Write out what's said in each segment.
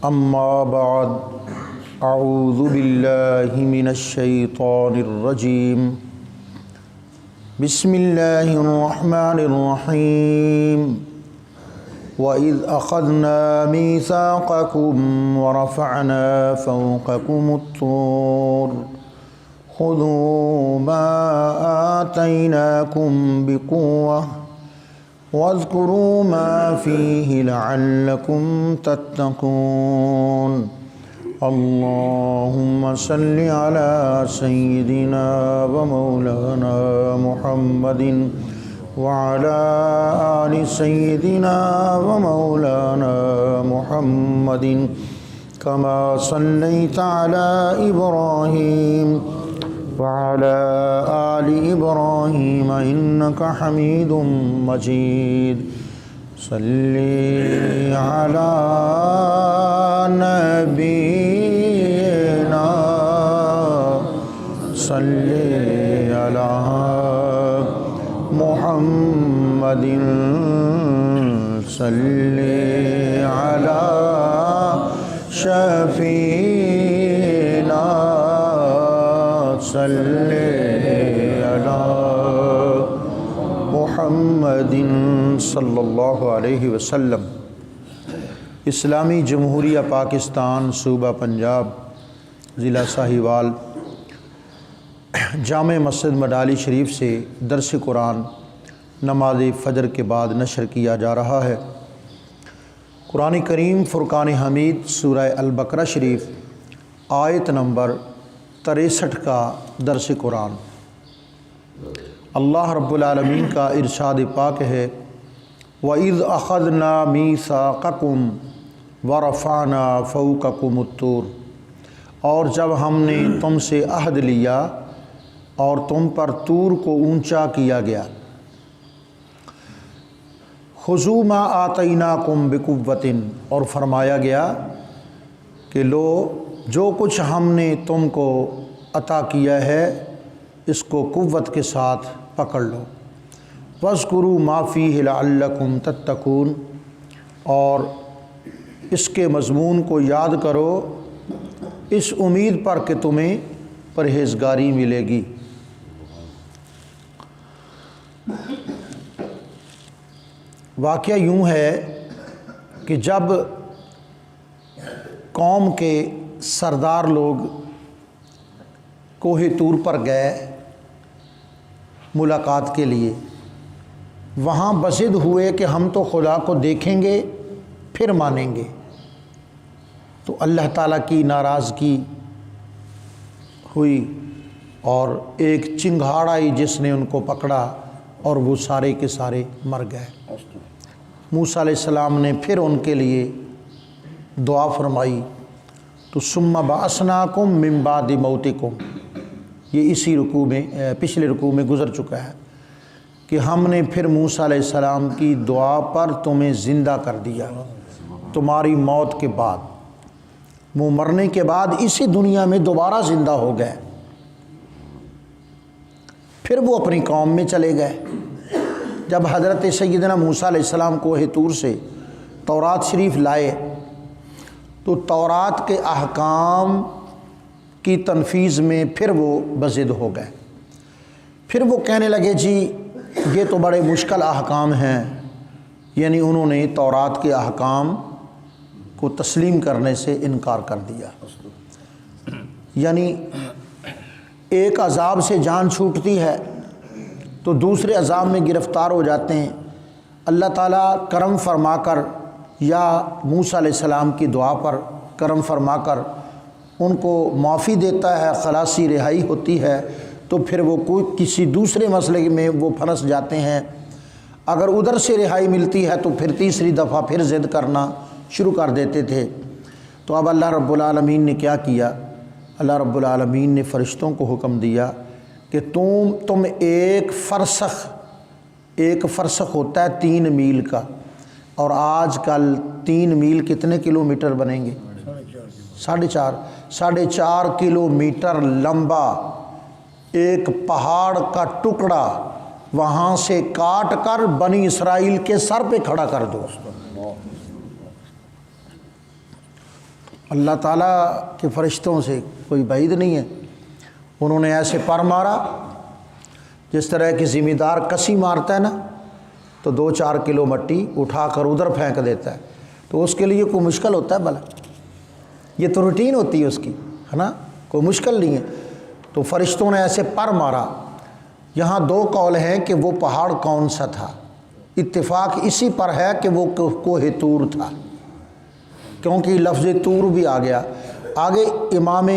اما بعد اعوذ باللہ من الشیطان الرجیم بسم اللہ الرحمن الرحیم وَإِذْ أَخَذْنَا مِيثَاقَكُمْ وَرَفَعْنَا فَوْقَكُمُ الطُّورَ خُذُوا مَا آتَيْنَاكُمْ بِقُوَّةٍ وَاذْكُرُوا مَا فِيهِ لَعَلَّكُمْ تَتَّقُونَ اللهم صل على سيدنا ومولانا محمد وعلى آل سيدنا ومولانا محمد كما صليت على إبراهيم وعلى آل إبراهيم إنك حميد مجيد صل على نبينا صل على محمد صل على شفيعنا صلی علی محمد صلی اللہ علیہ وسلم۔ اسلامی جمہوریہ پاکستان، صوبہ پنجاب، ضلع ساہیوال، جامع مسجد مڈالی شریف سے درس قرآن نماز فجر کے بعد نشر کیا جا رہا ہے۔ قرآن کریم فرقان حمید سورہ البقرہ شریف آیت نمبر 63 کا درس قرآن۔ اللہ رب العالمین کا ارشاد پاک ہے وَإِذْ أَخَذْنَا مِيثَاقَكُمْ وَرَفَعْنَا فَوْقَكُمُ الطُّورَ، اور جب ہم نے تم سے عہد لیا اور تم پر طور کو اونچا کیا گیا۔ خُذُوا مَا آتَيْنَاكُمْ بِقُوَّةٍ، اور فرمایا گیا کہ لو جو کچھ ہم نے تم کو عطا کیا ہے اس کو قوت کے ساتھ پکڑ لو۔ وَاذْكُرُوا مَا فِيهِ لَعَلَّكُمْ تَتَّقُونَ، اور اس کے مضمون کو یاد کرو اس امید پر کہ تمہیں پرہیزگاری ملے گی۔ واقعہ یوں ہے کہ جب قوم کے سردار لوگ کوہ طور پر گئے ملاقات کے لیے، وہاں بضد ہوئے کہ ہم تو خدا کو دیکھیں گے پھر مانیں گے، تو اللہ تعالیٰ کی ناراضگی ہوئی اور ایک چنگھاڑ آئی جس نے ان کو پکڑا اور وہ سارے کے سارے مر گئے۔ موسیٰ علیہ السلام نے پھر ان کے لیے دعا فرمائی تو ثم بعثناکم من بعد موتکم، یہ اسی رکوع میں پچھلے رکوع میں گزر چکا ہے کہ ہم نے پھر موسیٰ علیہ السلام کی دعا پر تمہیں زندہ کر دیا تمہاری موت کے بعد، وہ مرنے کے بعد اسی دنیا میں دوبارہ زندہ ہو گئے۔ پھر وہ اپنی قوم میں چلے گئے۔ جب حضرت سیدنا موسیٰ علیہ السلام کوہ طور سے تورات شریف لائے تو تورات کے احکام کی تنفیذ میں پھر وہ بضد ہو گئے۔ پھر وہ کہنے لگے جی یہ تو بڑے مشکل احکام ہیں، یعنی انہوں نے تورات کے احکام کو تسلیم کرنے سے انکار کر دیا۔ یعنی ایک عذاب سے جان چھوٹتی ہے تو دوسرے عذاب میں گرفتار ہو جاتے ہیں۔ اللہ تعالیٰ کرم فرما کر یا موسیٰ علیہ السلام کی دعا پر کرم فرما کر ان کو معافی دیتا ہے، خلاصی رہائی ہوتی ہے، تو پھر وہ کوئی کسی دوسرے مسئلے میں وہ پھنس جاتے ہیں۔ اگر ادھر سے رہائی ملتی ہے تو پھر تیسری دفعہ پھر ضد کرنا شروع کر دیتے تھے۔ تو اب اللہ رب العالمین نے کیا کیا؟ اللہ رب العالمین نے فرشتوں کو حکم دیا کہ تم ایک فرسخ ہوتا ہے 3 میل کا، اور آج کل 3 میل کتنے کلومیٹر بنیں گے؟ 4.5 کلومیٹر لمبا ایک پہاڑ کا ٹکڑا وہاں سے کاٹ کر بنی اسرائیل کے سر پہ کھڑا کر دو۔ اللہ تعالیٰ کے فرشتوں سے کوئی بعید نہیں ہے۔ انہوں نے ایسے پر مارا جس طرح کہ ذمہ دار کسی مارتا ہے نا تو 2-4 کلو مٹی اٹھا کر ادھر پھینک دیتا ہے، تو اس کے لیے کوئی مشکل ہوتا ہے بھلا؟ یہ تو روٹین ہوتی ہے اس کی، ہے نا، کوئی مشکل نہیں ہے۔ تو فرشتوں نے ایسے پر مارا۔ یہاں 2 قول ہیں کہ وہ پہاڑ کون سا تھا۔ اتفاق اسی پر ہے کہ وہ کوہ طور تھا، کیونکہ لفظ طور بھی آ گیا۔ آگے امام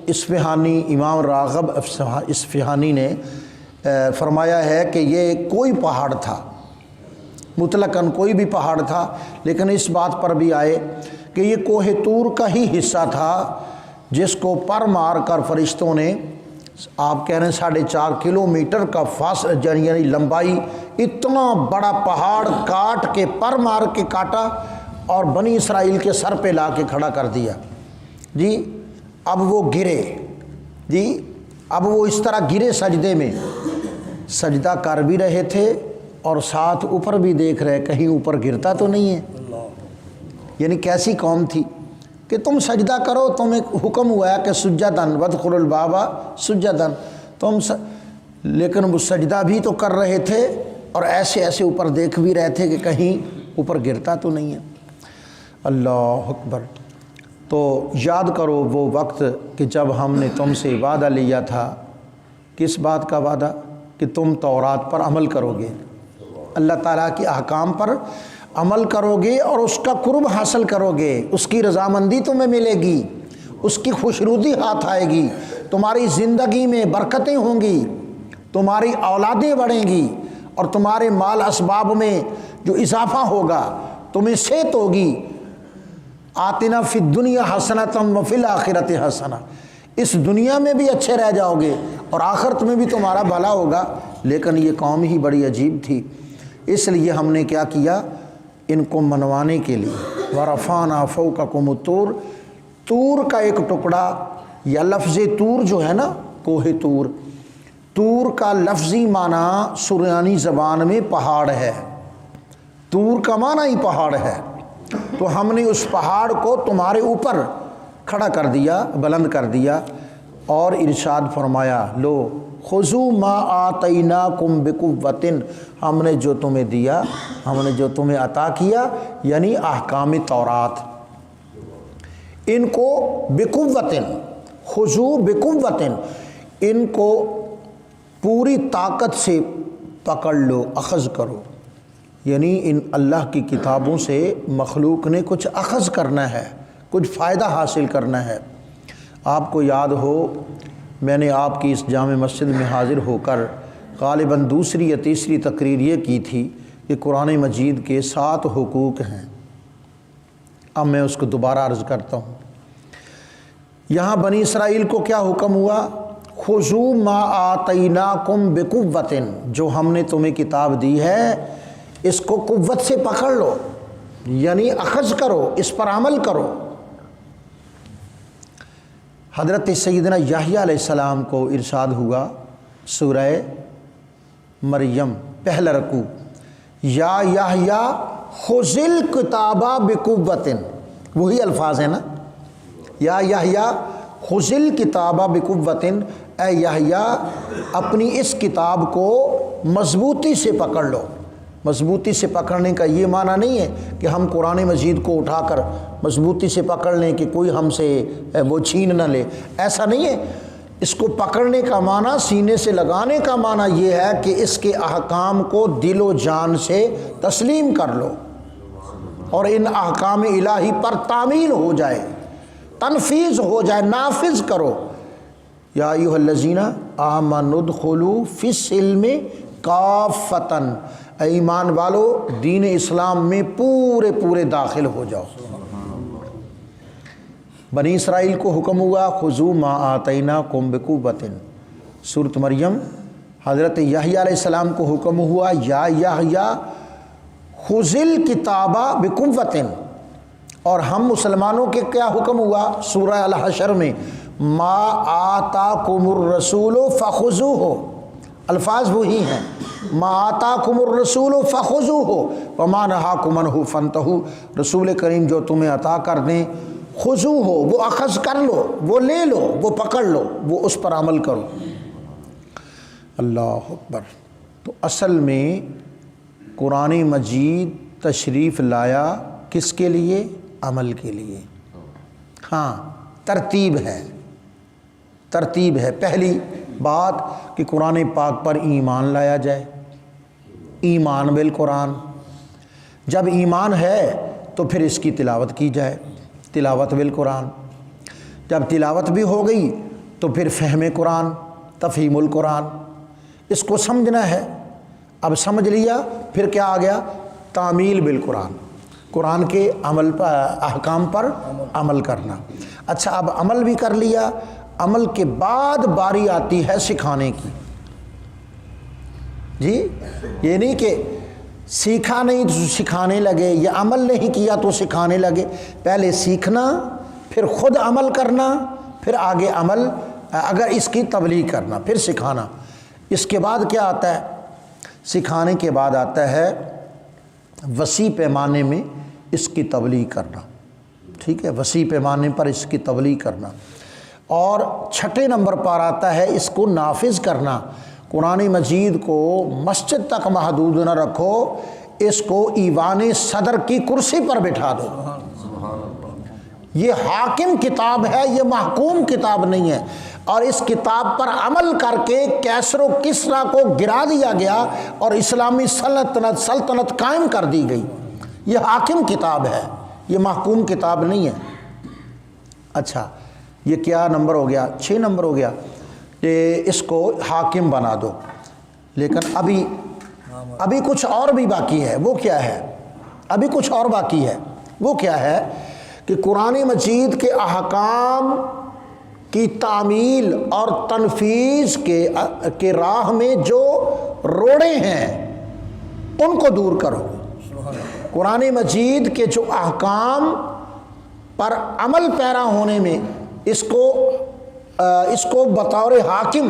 اصفہانی، امام راغب اصفہانی نے فرمایا ہے کہ یہ کوئی پہاڑ تھا، مطلقاً کوئی بھی پہاڑ تھا، لیکن اس بات پر بھی آئے کہ یہ کوہ طور کا ہی حصہ تھا جس کو پر مار کر فرشتوں نے، آپ کہہ رہے ہیں 4.5 کلومیٹر کا فاصلہ یعنی لمبائی، اتنا بڑا پہاڑ کاٹ کے پر مار کے کاٹا اور بنی اسرائیل کے سر پہ لا کے کھڑا کر دیا۔ جی اب وہ گرے، جی اب وہ اس طرح گرے سجدے میں، سجدہ کر بھی رہے تھے اور ساتھ اوپر بھی دیکھ رہے کہیں اوپر گرتا تو نہیں ہے۔ یعنی کیسی قوم تھی کہ تم سجدہ کرو، تمہیں حکم ہوا ہے کہ سجدن وادخلوا الباب سجدن، لیکن وہ سجدہ بھی تو کر رہے تھے اور ایسے ایسے اوپر دیکھ بھی رہے تھے کہ کہیں اوپر گرتا تو نہیں ہے۔ اللہ اکبر۔ تو یاد کرو وہ وقت کہ جب ہم نے تم سے وعدہ لیا تھا، کس بات کا وعدہ؟ کہ تم تورات پر عمل کرو گے، اللہ تعالیٰ کے احکام پر عمل کرو گے اور اس کا قرب حاصل کرو گے، اس کی رضامندی تمہیں ملے گی، اس کی خوشنودی ہاتھ آئے گی، تمہاری زندگی میں برکتیں ہوں گی، تمہاری اولادیں بڑھیں گی اور تمہارے مال اسباب میں جو اضافہ ہوگا، تمہیں صحت ہوگی۔ آتنا فی الدنیا حسنۃ وفی الآخرۃ حسنہ، اس دنیا میں بھی اچھے رہ جاؤ گے اور آخرت میں بھی تمہارا بھلا ہوگا۔ لیکن یہ قوم ہی بڑی عجیب تھی، اس لیے ہم نے کیا کیا، ان کو منوانے کے لیے ورفعنا فوقکم الطور، طور کا ایک ٹکڑا، یا لفظ طور جو ہے نا، کوہ طور، طور کا لفظی معنی سریانی زبان میں پہاڑ ہے، طور کا معنی ہی پہاڑ ہے، تو ہم نے اس پہاڑ کو تمہارے اوپر کھڑا کر دیا، بلند کر دیا، اور ارشاد فرمایا لو خذوا ما آتیناکم بقوۃ، ہم نے جو تمہیں دیا، ہم نے جو تمہیں عطا کیا، یعنی احکام تورات، ان کو بقوۃ، خذوا بقوۃ، ان کو پوری طاقت سے پکڑ لو، اخذ کرو، یعنی ان اللہ کی کتابوں سے مخلوق نے کچھ اخذ کرنا ہے، کچھ فائدہ حاصل کرنا ہے۔ آپ کو یاد ہو میں نے آپ کی اس جامع مسجد میں حاضر ہو کر غالباً 2ری یا 3ری تقریر یہ کی تھی کہ قرآن مجید کے 7 حقوق ہیں۔ اب میں اس کو دوبارہ عرض کرتا ہوں۔ یہاں بنی اسرائیل کو کیا حکم ہوا؟ خذوا ما آتیناکم بقوۃ، جو ہم نے تمہیں کتاب دی ہے اس کو قوت سے پکڑ لو، یعنی اخذ کرو، اس پر عمل کرو۔ حضرت سیدنا یحییٰ علیہ السلام کو ارشاد ہوا سورہ مریم پہلا رکوع، یا یحییٰ خذ الکتاب بقوۃ، وہی الفاظ ہیں نا، یا یحییٰ خذ الکتاب بقوۃ، اے یحییٰ اپنی اس کتاب کو مضبوطی سے پکڑ لو۔ مضبوطی سے پکڑنے کا یہ معنی نہیں ہے کہ ہم قرآن مجید کو اٹھا کر مضبوطی سے پکڑ لیں کہ کوئی ہم سے وہ چھین نہ لے، ایسا نہیں ہے۔ اس کو پکڑنے کا معنی، سینے سے لگانے کا معنی یہ ہے کہ اس کے احکام کو دل و جان سے تسلیم کر لو اور ان احکام الہی پر تعمیل ہو جائے، تنفیذ ہو جائے، نافذ کرو۔ یا ایھا الذین آمنوا ادخلوا فی السلم کافۃ، اے ایمان والو دین اسلام میں پورے پورے داخل ہو جاؤ۔ بنی اسرائیل کو حکم ہوا خذوا ما آتیناکم بقوۃ، سورۃ مریم۔ حضرت یحییٰ علیہ السلام کو حکم ہوا یا یحییٰ خذ الکتاب بقوۃ، اور ہم مسلمانوں کے کیا حکم ہوا سورہ الحشر میں، ما آتاکم الرسول فخذوہ، الفاظ وہی ہیں، ما آتاکم الرسول فخذوہ وما نہاکم عنہ فانتہوا، رسول کریم جو تمہیں عطا کر دیں خضو ہو وہ اخذ کر لو، وہ لے لو، وہ پکڑ لو، وہ اس پر عمل کرو۔ اللہ اکبر۔ تو اصل میں قرآن مجید تشریف لایا کس کے لیے؟ عمل کے لیے۔ ہاں ترتیب ہے، ترتیب ہے۔ پہلی بات کہ قرآن پاک پر ایمان لایا جائے، ایمان بالقرآن۔ جب ایمان ہے تو پھر اس کی تلاوت کی جائے، تلاوت بالقرآن۔ جب تلاوت بھی ہو گئی تو پھر فہم قرآن، تفہیم القرآن، اس کو سمجھنا ہے۔ اب سمجھ لیا، پھر کیا آ گیا؟ تعمیل بالقرآن، قرآن کے عمل پر، احکام پر عمل کرنا۔ اچھا اب عمل بھی کر لیا، عمل کے بعد باری آتی ہے سکھانے کی۔ جی یہ نہیں کہ سیکھا نہیں تو سکھانے لگے، یا عمل نہیں کیا تو سکھانے لگے۔ پہلے سیکھنا، پھر خود عمل کرنا، پھر آگے عمل، اگر اس کی تبلیغ کرنا، پھر سکھانا۔ اس کے بعد کیا آتا ہے؟ سکھانے کے بعد آتا ہے وسیع پیمانے میں اس کی تبلیغ کرنا۔ ٹھیک ہے، وسیع پیمانے پر اس کی تبلیغ کرنا۔ اور چھٹے نمبر پر آتا ہے اس کو نافذ کرنا۔ قرآن مجید کو مسجد تک محدود نہ رکھو، اس کو ایوان صدر کی کرسی پر بٹھا دو۔ یہ حاکم کتاب ہے، یہ محکوم کتاب نہیں ہے، اور اس کتاب پر عمل کر کے کیسر و کسریٰ کو گرا دیا گیا اور اسلامی سلطنت قائم کر دی گئی۔ یہ حاکم کتاب ہے، یہ محکوم کتاب نہیں ہے۔ اچھا یہ کیا نمبر ہو گیا؟ 6 نمبر ہو گیا کہ اس کو حاکم بنا دو۔ لیکن ابھی کچھ اور بھی باقی ہے۔ وہ کیا ہے؟ ابھی کچھ اور باقی ہے۔ وہ کیا ہے کہ قرآن مجید کے احکام کی تعمیل اور تنفیذ کے راہ میں جو روڑے ہیں ان کو دور کرو۔ قرآن مجید کے جو احکام پر عمل پیرا ہونے میں، اس کو بطور حاکم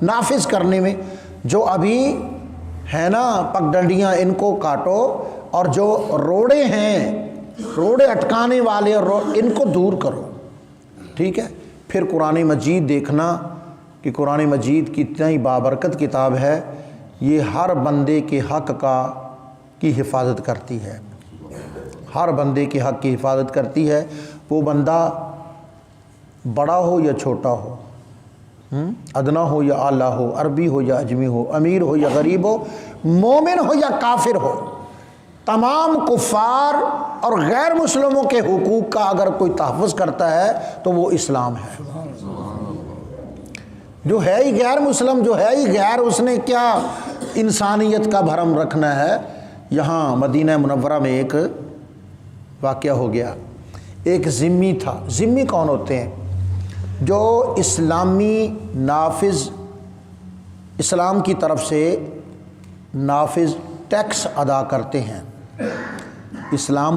نافذ کرنے میں جو ابھی ہے نا پگڈنڈیاں، ان کو کاٹو، اور جو روڑے ہیں، روڑے اٹکانے والے، ان کو دور کرو۔ ٹھیک ہے، پھر قرآن مجید دیکھنا کہ قرآن مجید کتنا ہی بابرکت کتاب ہے۔ یہ ہر بندے کے حق کی حفاظت کرتی ہے، ہر بندے کے حق کی حفاظت کرتی ہے۔ وہ بندہ بڑا ہو یا چھوٹا ہو، ادنا ہو یا اعلیٰ ہو، عربی ہو یا اجمی ہو، امیر ہو یا غریب ہو، مومن ہو یا کافر ہو، تمام کفار اور غیر مسلموں کے حقوق کا اگر کوئی تحفظ کرتا ہے تو وہ اسلام ہے۔ جو ہے ہی غیر مسلم، جو ہے ہی غیر، اس نے کیا انسانیت کا بھرم رکھنا ہے۔ یہاں مدینہ منورہ میں ایک واقعہ ہو گیا۔ ایک ذمی تھا۔ ذمی کون ہوتے ہیں؟ جو اسلامی نافذ، اسلام کی طرف سے نافذ ٹیکس ادا کرتے ہیں۔ اسلام